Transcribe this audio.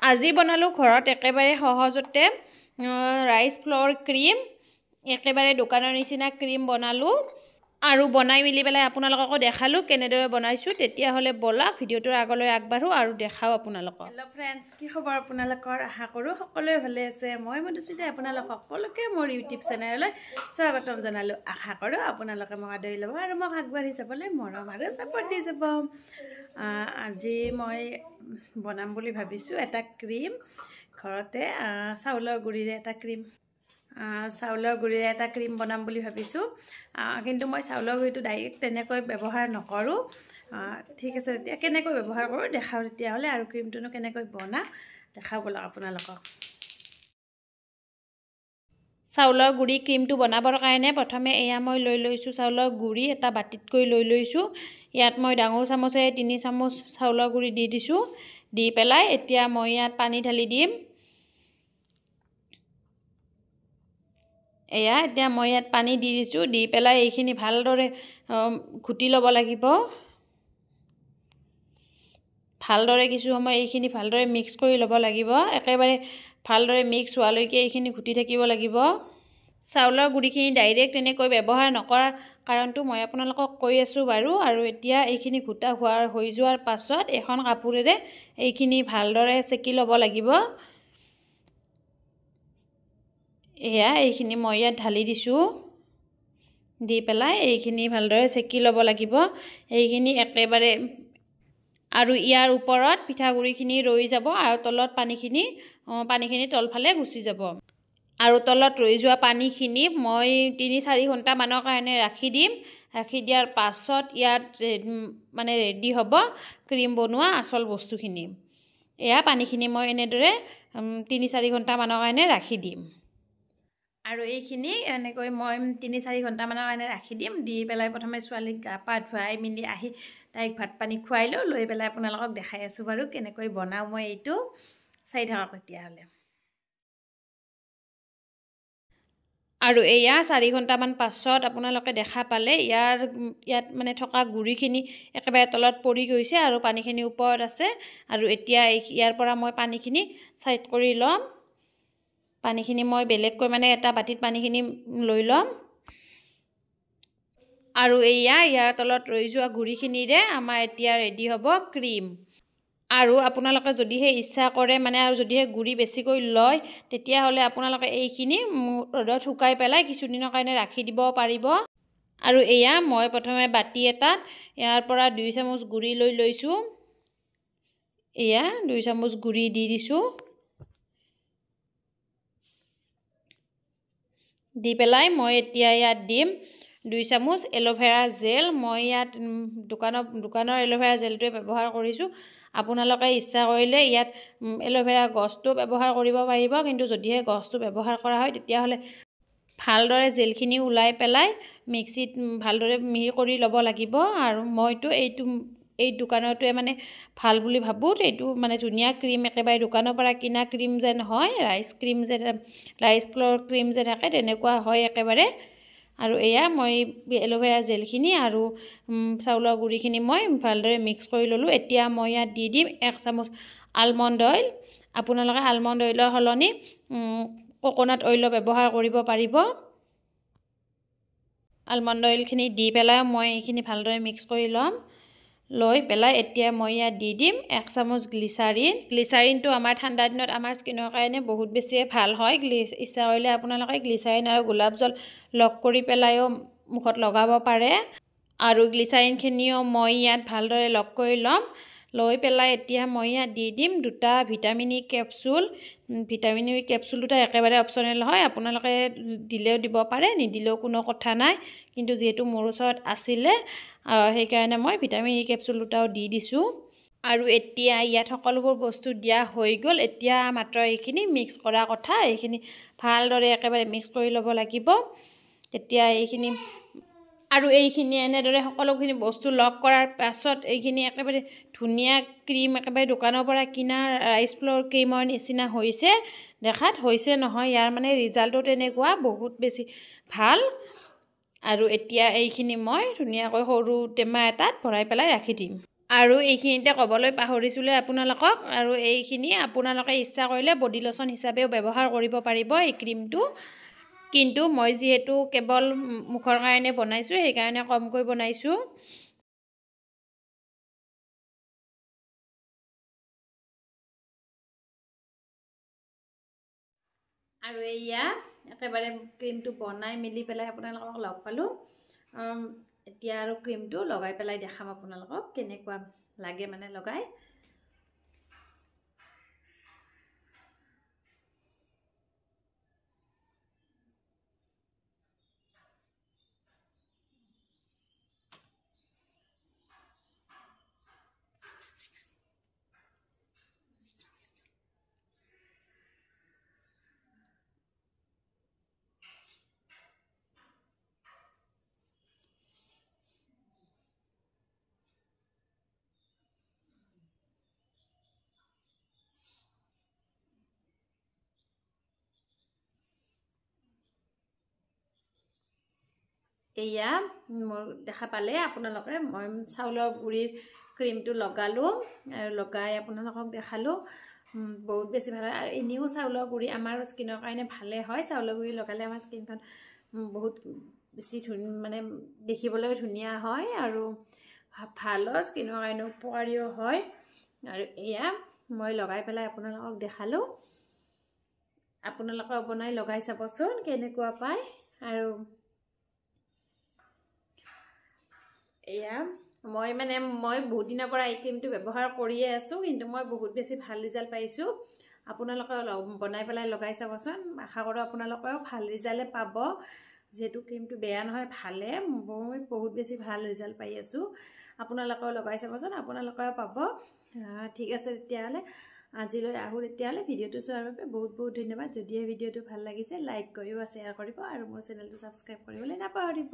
আজি বনালোঁ ঘৰত একেবাৰে সহজতে ৰাইচ ফ্ল'ৰ ক্ৰীম, একেবাৰে দোকানৰ নিচিনা ক্ৰীম বনালোঁ আৰু বনাই মিলি পেলাই আপোনালোককো দেখালোঁ কেনেদৰে বনাইছোঁ। তেতিয়াহ'লে ব'লক ভিডিঅ'টোৰ আগলৈ আগবাঢ়ো আৰু দেখাওঁ আপোনালোকক। হেল্ল' ফ্ৰেণ্ডছ, কি খবৰ আপোনালোকৰ? আশা কৰোঁ সকলোৱে ভালে আছে। মই মধুস্মিতা আপোনালোক সকলোকে মোৰ ইউটিউব চেনেললৈ স্বাগতম জনালোঁ। আশা কৰোঁ আপোনালোকে মোক আদৰি ল'ব আৰু মোক আগবাঢ়ি যাবলৈ মৰম আৰু ছাপোৰ্ট দি যাব। আজি মই বনাম বুলি ভাবিছোঁ এটা ক্ৰীম ঘৰতে, চাউলৰ গুড়িৰে এটা ক্ৰীম বনাম বুলি ভাবিছোঁ। কিন্তু মই চাউলৰ গুড়িটো ডাইৰেক্ট তেনেকৈ ব্যৱহাৰ নকৰোঁ। ঠিক আছে, তেতিয়া কেনেকৈ ব্যৱহাৰ কৰোঁ দেখাওঁ তেতিয়াহ'লে, আৰু ক্ৰীমটোনো কেনেকৈ বনাওঁ দেখাওঁ ব'লক আপোনালোকক। চাউলৰ গুড়ি ক্ৰীমটো বনাবৰ কাৰণে প্ৰথমে এয়া মই লৈ লৈছোঁ চাউলৰ গুড়ি এটা বাতিতকৈ লৈ লৈছোঁ। ইয়াত মই ডাঙৰ চামুচেৰে 3 চামুচ চাউলৰ গুড়ি দি দিছোঁ। দি পেলাই এতিয়া মই ইয়াত পানী ঢালি দিম। এতিয়া মই ইয়াত পানী দি দিছোঁ। দি পেলাই এইখিনি ভালদৰে ঘুটি ল'ব লাগিব। ভালদৰে কিছু সময় এইখিনি ভালদৰে মিক্স কৰি ল'ব লাগিব। একেবাৰে ভালদৰে মিক্স হোৱালৈকে এইখিনি ঘুটি থাকিব লাগিব। চাউলৰ গুড়িখিনি ডাইৰেক্ট তেনেকৈ ব্যৱহাৰ নকৰাৰ কাৰণটো মই আপোনালোকক কৈ আছোঁ বাৰু। আৰু এতিয়া এইখিনি ঘুটা হৈ যোৱাৰ পাছত এখন কাপোৰেৰে এইখিনি ভালদৰে চেকি ল'ব লাগিব। এইখিনি মই ইয়াত ঢালি দিছোঁ। দি পেলাই এইখিনি ভালদৰে চেকি ল'ব লাগিব। এইখিনি একেবাৰে, আৰু ইয়াৰ ওপৰত পিঠাগুড়িখিনি ৰৈ যাব আৰু তলত পানীখিনি তলফালে গুচি যাব। আৰু তলত ৰৈ যোৱা পানীখিনি মই 3-4 ঘণ্টামানৰ কাৰণে ৰাখি দিম। ৰাখি দিয়াৰ পাছত ইয়াত মানে ৰেডি হ'ব ক্ৰীম বনোৱা আচল বস্তুখিনি। পানীখিনি মই এনেদৰে 3-4 ঘণ্টামানৰ কাৰণে ৰাখি দিম। আৰু এইখিনি এনেকৈ মই 3-4 ঘণ্টামানৰ কাৰণে ৰাখি দিম। দি পেলাই প্ৰথমে ছোৱালীক গা পা ধুৱাই মেলি আহি তাইক ভাত পানী খুৱাই লৈ পেলাই আপোনালোকক দেখাই আছোঁ বাৰু কেনেকৈ বনাওঁ মই এইটো। চাই থাকক তেতিয়াহ'লে। আৰু 4 ঘণ্টামান পাছত আপোনালোকে দেখা পালে ইয়াত মানে থকা গুড়িখিনি একেবাৰে তলত পৰি গৈছে আৰু পানীখিনি ওপৰত আছে। আৰু এতিয়া ইয়াৰ পৰা মই পানীখিনি ছাইড কৰি ল'ম। পানীখিনি মই বেলেগকৈ মানে এটা বাতিত পানীখিনি লৈ ল'ম। আৰু ইয়াৰ তলত ৰৈ যোৱা গুড়িখিনিৰে আমাৰ এতিয়া ৰেডি হ'ব ক্ৰীম। আৰু আপোনালোকে যদিহে ইচ্ছা কৰে আৰু যদিহে গুড়ি বেছিকৈ লয় তেতিয়াহ'লে আপোনালোকে এইখিনি ৰ'দত শুকাই পেলাই কিছুদিনৰ কাৰণে ৰাখি দিব পাৰিব। আৰু মই প্ৰথমে বাতি এটাত ইয়াৰ পৰা 2 চামুচ গুড়ি লৈ লৈছোঁ। 2 চামুচ গুড়ি দি দিছোঁ। দি পেলাই মই এতিয়া ইয়াত দিম 2 চামুচ এল'ভেৰা জেল। মই ইয়াত দোকানৰ এল'ভেৰা জেলটোৱে ব্যৱহাৰ কৰিছোঁ। আপোনালোকে ইচ্ছা কৰিলে ইয়াত এল'ভেৰা গছটো ব্যৱহাৰ কৰিব পাৰিব। কিন্তু যদিহে গছটো ব্যৱহাৰ কৰা হয় তেতিয়াহ'লে ভালদৰে জেলখিনি ওলাই পেলাই মিক্সিত ভালদৰে মিহি কৰি ল'ব লাগিব। আৰু মইতো এই দোকানৰটোৱে মানে ভাল বুলি ভাবোঁ। এইটো মানে ধুনীয়া ক্ৰীম, একেবাৰে দোকানৰ পৰা কিনা ক্ৰীম যেন হয়। ৰাইচ ফ্ল'ৰ ক্ৰীম যে থাকে তেনেকুৱা হয় একেবাৰে। আৰু মই এল'ভেৰা জেলখিনি আৰু চাউলৰ গুড়িখিনি মই ভালদৰে মিক্স কৰি ল'লোঁ। এতিয়া মই ইয়াত দি দিম 1 চামুচ আলমণ্ড অইল। আপোনালোকে আলমণ্ড অইলৰ সলনি কোকোনাট অইলো ব্যৱহাৰ কৰিব পাৰিব। আলমণ্ড অইলখিনি দি পেলাই মই এইখিনি ভালদৰে মিক্স কৰি ল'ম। লৈ পেলাই এতিয়া মই ইয়াত দি দিম 1 চামুচ গ্লিচাৰিন। গ্লিচাৰিনটো আমাৰ ঠাণ্ডা দিনত আমাৰ স্কিনৰ কাৰণে বহুত বেছিয়ে ভাল হয়। ইচ্ছা কৰিলে আপোনালোকে গ্লিচাৰিন আৰু গোলাপ জল লগ কৰি পেলাইও মুখত লগাব পাৰে। আৰু গ্লিচাৰিনখিনিও মই ইয়াত ভালদৰে লগ কৰি ল'ম। লৈ পেলাই এতিয়া মই ইয়াত দি দিম 2টা vitamin E capsule. Vitamin E capsule 2টা একেবাৰে অপশ্যনেল হয়। আপোনালোকে দিলেও দিব পাৰে, নিদিলেও কোনো কথা নাই। কিন্তু যিহেতু মোৰ ওচৰত আছিলে সেইকাৰণে মই ভিটামিন ই কেপচুল 2টাও দি দিছোঁ। আৰু এতিয়া ইয়াত সকলোবোৰ বস্তু দিয়া হৈ গ'ল। এতিয়া মাত্ৰ এইখিনি মিক্স কৰা কথা। এইখিনি ভালদৰে একেবাৰে মিক্স কৰি ল'ব লাগিব। তেতিয়া এইখিনি এনেদৰে সকলোখিনি বস্তু লগ কৰাৰ পাছত এইখিনি একেবাৰে ধুনীয়া ক্ৰীম, একেবাৰে দোকানৰ পৰা কিনা ৰাইচ ফ্ল'ৰ ক্ৰীমৰ নিচিনা হৈছে দেখাত। হৈছে নহয়, ইয়াৰ মানে ৰিজাল্টটো তেনেকুৱা বহুত বেছি ভাল। আৰু এতিয়া এইখিনি মই ধুনীয়াকৈ সৰু টেমা এটাত ভৰাই পেলাই ৰাখি দিম। আৰু এইখিনিতে ক'বলৈ পাহৰিছিলোঁ আপোনালোকক, আৰু এইখিনি আপোনালোকে ইচ্ছা কৰিলে বডি লোচন হিচাপেও ব্যৱহাৰ কৰিব পাৰিব এই ক্ৰীমটো। কিন্তু মই যিহেতু কেৱল মুখৰ কাৰণে বনাইছোঁ, সেইকাৰণে কমকৈ বনাইছোঁ। আৰু এয়া একেবাৰে ক্ৰীমটো বনাই মেলি পেলাই আপোনালোকক লগ পালোঁ। এতিয়া আৰু ক্ৰীমটো লগাই পেলাই দেখাম আপোনালোকক কেনেকুৱা লাগে মানে লগাই। এয়া মোৰ দেখা পালে আপোনালোকে, মই চাউলৰ গুড়িৰ ক্ৰীমটো লগালোঁ আৰু লগাই আপোনালোকক দেখালোঁ। বহুত বেছি ভাল হয়। আৰু এনেও চাউলৰ গুড়ি আমাৰ স্কিনৰ কাৰণে ভালে হয়। চাউলৰ গুড়ি লগালে আমাৰ স্কিনখন বহুত বেছি মানে দেখিবলৈ ধুনীয়া হয় আৰু ভাল হয়, স্কিনৰ কাৰণে উপকাৰীও হয়। আৰু এয়া মই লগাই পেলাই আপোনালোকক দেখালোঁ। আপোনালোকেও বনাই লগাই চাবচোন কেনেকুৱা পায়। আৰু এয়া মই বহুত দিনৰ পৰা এই ক্ৰীমটো ব্যৱহাৰ কৰিয়ে আছোঁ, কিন্তু মই বহুত বেছি ভাল ৰিজাল্ট পাইছোঁ। আপোনালোকে বনাই পেলাই লগাই চাবচোন। আশা কৰোঁ আপোনালোকেও ভাল ৰিজাল্টে পাব। যিহেতু ক্ৰীমটো বেয়া নহয়, ভালে, মই বহুত বেছি ভাল ৰিজাল্ট পাই আছোঁ। আপোনালোকেও লগাই চাবচোন, আপোনালোকেও পাব। ঠিক আছে, তেতিয়াহ'লে আজিলৈ আহোঁ। তেতিয়াহ'লে ভিডিঅ'টো চোৱাৰ বাবে বহুত বহুত ধন্যবাদ। যদিহে ভিডিঅ'টো ভাল লাগিছে লাইক কৰিব, শ্বেয়াৰ কৰিব আৰু মোৰ চেনেলটো ছাবস্ক্ৰাইব কৰিবলৈ নাপাহৰিব।